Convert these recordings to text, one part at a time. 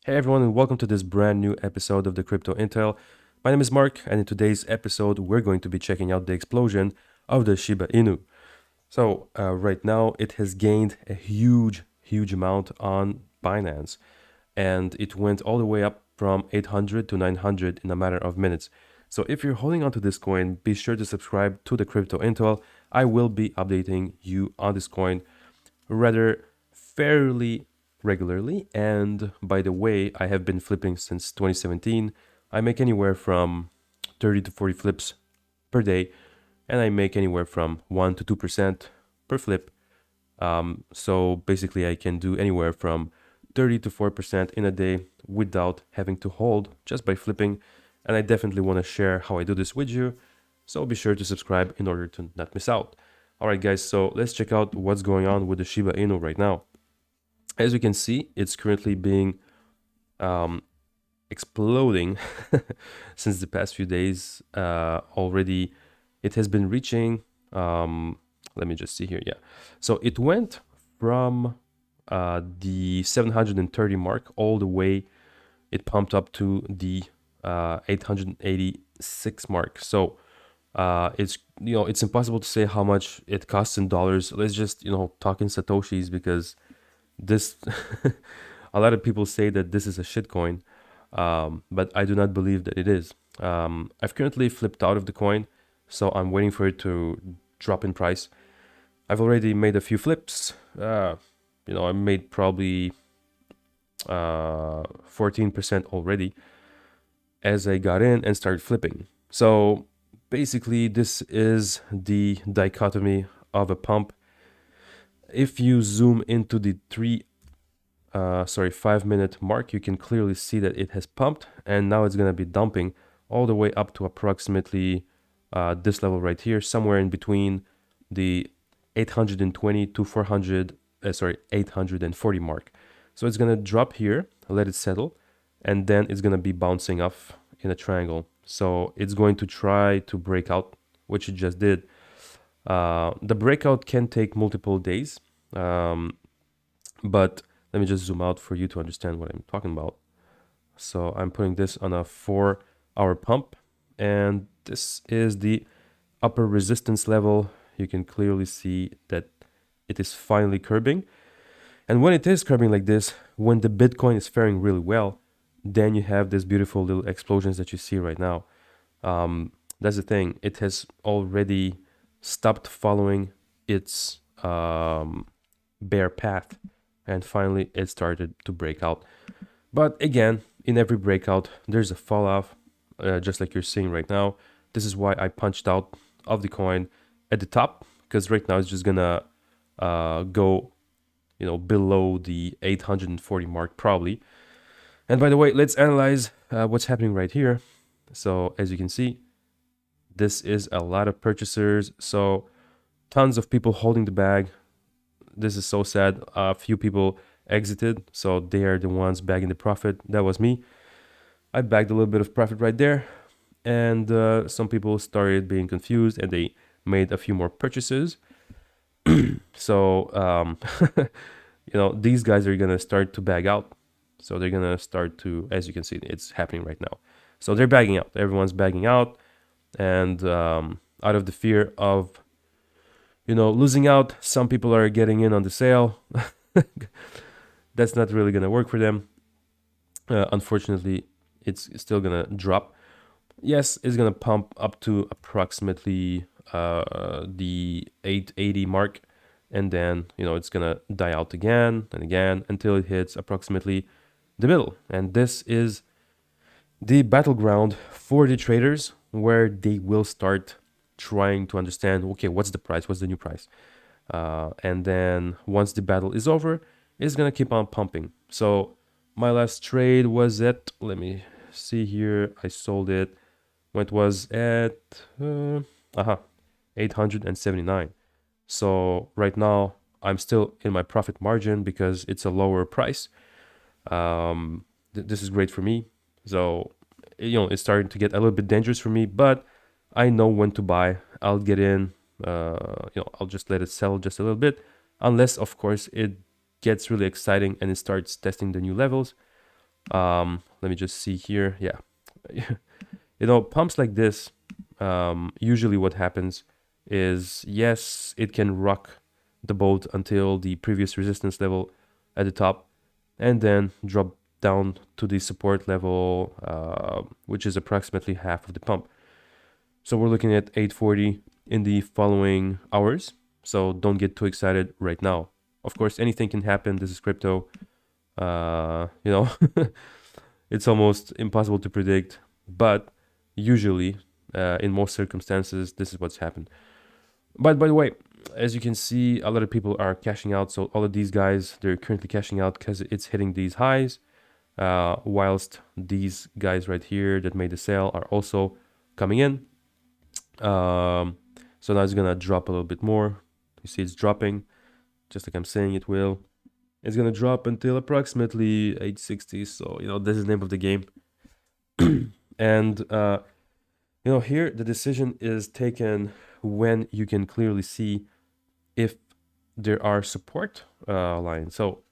Hey everyone, and welcome to this brand new episode of the Crypto Intel. My name is Mark, and in today's episode, we're going to be checking out the explosion of the Shiba Inu. Right now, it has gained a huge amount on Binance, and it went all the way up from 800 to 900 in a matter of minutes. So, if you're holding on to this coin, be sure to subscribe to the Crypto Intel. I will be updating you on this coin rather fairly regularly. And by the way, I have been flipping since 2017. I make anywhere from 30 to 40 flips per day, and I make anywhere from 1 to 2% per flip. So basically, I can do anywhere from 30 to 4% in a day without having to hold just by flipping. And I definitely want to share how I do this with you. So be sure to subscribe in order to not miss out. All right, guys, so let's check out what's going on with the Shiba Inu right now. As you can see, it's currently being exploding since the past few days. Already, it has been reaching. Let me just see here. Yeah, so it went from the 730 mark all the way. It pumped up to the 886 mark. So it's impossible to say how much it costs in dollars. Let's just talk in satoshis because this a lot of people say that this is a shitcoin, but I do not believe that it is. I've currently flipped out of the coin, so I'm waiting for it to drop in price. I've already made a few flips. I made probably 14% already as I got in and started flipping. So basically, this is the dichotomy of a pump. If you zoom into the 5-minute mark, you can clearly see that it has pumped, and now it's going to be dumping all the way up to approximately this level right here, somewhere in between the 820 to 840 mark. So it's going to drop here, let it settle, and then it's going to be bouncing off in a triangle. So it's going to try to break out, which it just did. The breakout can take multiple days, but let me just zoom out for you to understand what I'm talking about. So I'm putting this on a 4-hour pump, and this is the upper resistance level. You can clearly see that it is finally curbing. And when it is curbing like this, when the Bitcoin is faring really well, then you have these beautiful little explosions that you see right now. That's the thing. It has already stopped following its bear path, and finally it started to break out. But again, in every breakout, there's a fall off, just like you're seeing right now. This is why I punched out of the coin at the top, because right now it's just gonna go below the 840 mark probably. And by the way, let's analyze what's happening right here. So as you can see, this is a lot of purchasers. So tons of people holding the bag. This is so sad. A few people exited, so they are the ones bagging the profit. That was me. I bagged a little bit of profit right there, and some people started being confused and they made a few more purchases. So these guys are gonna start to bag out. So they're gonna start to, as you can see, it's happening right now. So they're bagging out. Everyone's bagging out, and out of the fear of losing out, some people are getting in on the sale. That's not really gonna work for them. Unfortunately, it's still gonna drop. Yes, it's gonna pump up to approximately the 880 mark, and then it's gonna die out again and again until it hits approximately the middle. And this is the battleground for the traders, where they will start trying to understand, okay, what's the price, what's the new price, and then once the battle is over, it's gonna keep on pumping. So my last trade was at, let me see here, I sold it when it was at 879. So right now I'm still in my profit margin because it's a lower price. This is great for me. So it's starting to get a little bit dangerous for me, but I know when to buy. I'll get in. I'll just let it sell just a little bit, unless of course it gets really exciting and it starts testing the new levels. Let me just see here. Yeah. You know, pumps like this, usually what happens is, yes, it can rock the boat until the previous resistance level at the top and then drop down to the support level, which is approximately half of the pump. So we're looking at 840 in the following hours. So don't get too excited right now. Of course, anything can happen. This is crypto. You know, it's almost impossible to predict, but usually, in most circumstances, this is what's happened. But by the way, as you can see, a lot of people are cashing out. So all of these guys, they're currently cashing out because it's hitting these highs, whilst these guys right here that made the sale are also coming in. So now it's gonna drop a little bit more. You see it's dropping, just like I'm saying it will. It's gonna drop until approximately 860. So, you know, this is the name of the game. And, you know, here the decision is taken when you can clearly see if there are support lines. So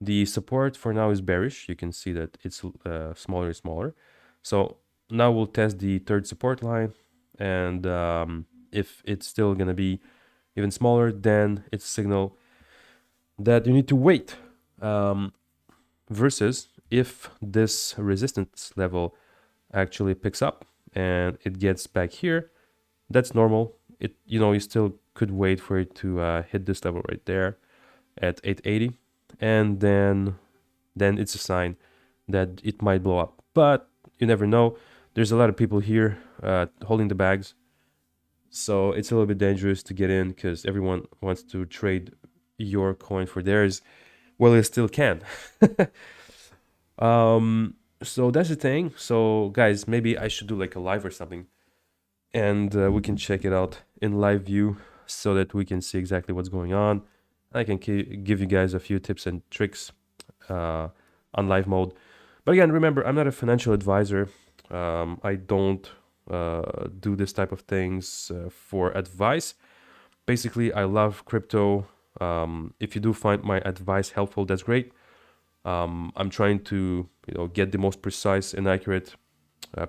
the support for now is bearish. You can see that it's smaller and smaller. So now we'll test the third support line. And if it's still going to be even smaller, then it's a signal that you need to wait. Versus if this resistance level actually picks up and it gets back here, that's normal. It, you know, you still could wait for it to hit this level right there at 880, and then it's a sign that it might blow up. But you never know. There's a lot of people here holding the bags, so it's a little bit dangerous to get in because everyone wants to trade your coin for theirs. Well, it still can. So that's the thing. So guys, maybe I should do like a live or something, and we can check it out in live view so that we can see exactly what's going on. I can give you guys a few tips and tricks on live mode. But again, remember, I'm not a financial advisor. I don't do this type of things for advice. Basically, I love crypto. If you do find my advice helpful, that's great. I'm trying to, you know, get the most precise and accurate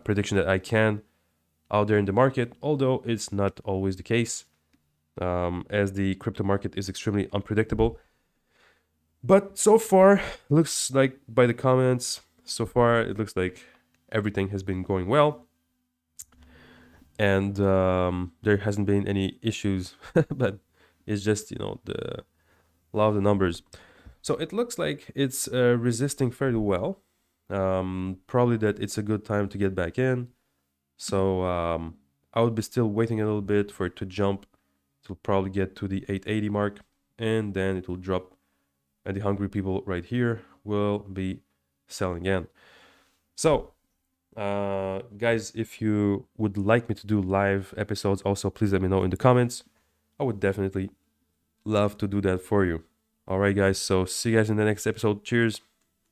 prediction that I can out there in the market, although it's not always the case, as the crypto market is extremely unpredictable. But so far, looks like by the comments, so far it looks like everything has been going well, and there hasn't been any issues. But it's just, you know, the law of the numbers. So it looks like it's resisting fairly well. Probably that it's a good time to get back in. So I would be still waiting a little bit for it to jump. It will probably get to the 880 mark, and then it will drop. And the hungry people right here will be selling again. So, guys, if you would like me to do live episodes, also please let me know in the comments. I would definitely love to do that for you. All right, guys. So see you guys in the next episode. Cheers.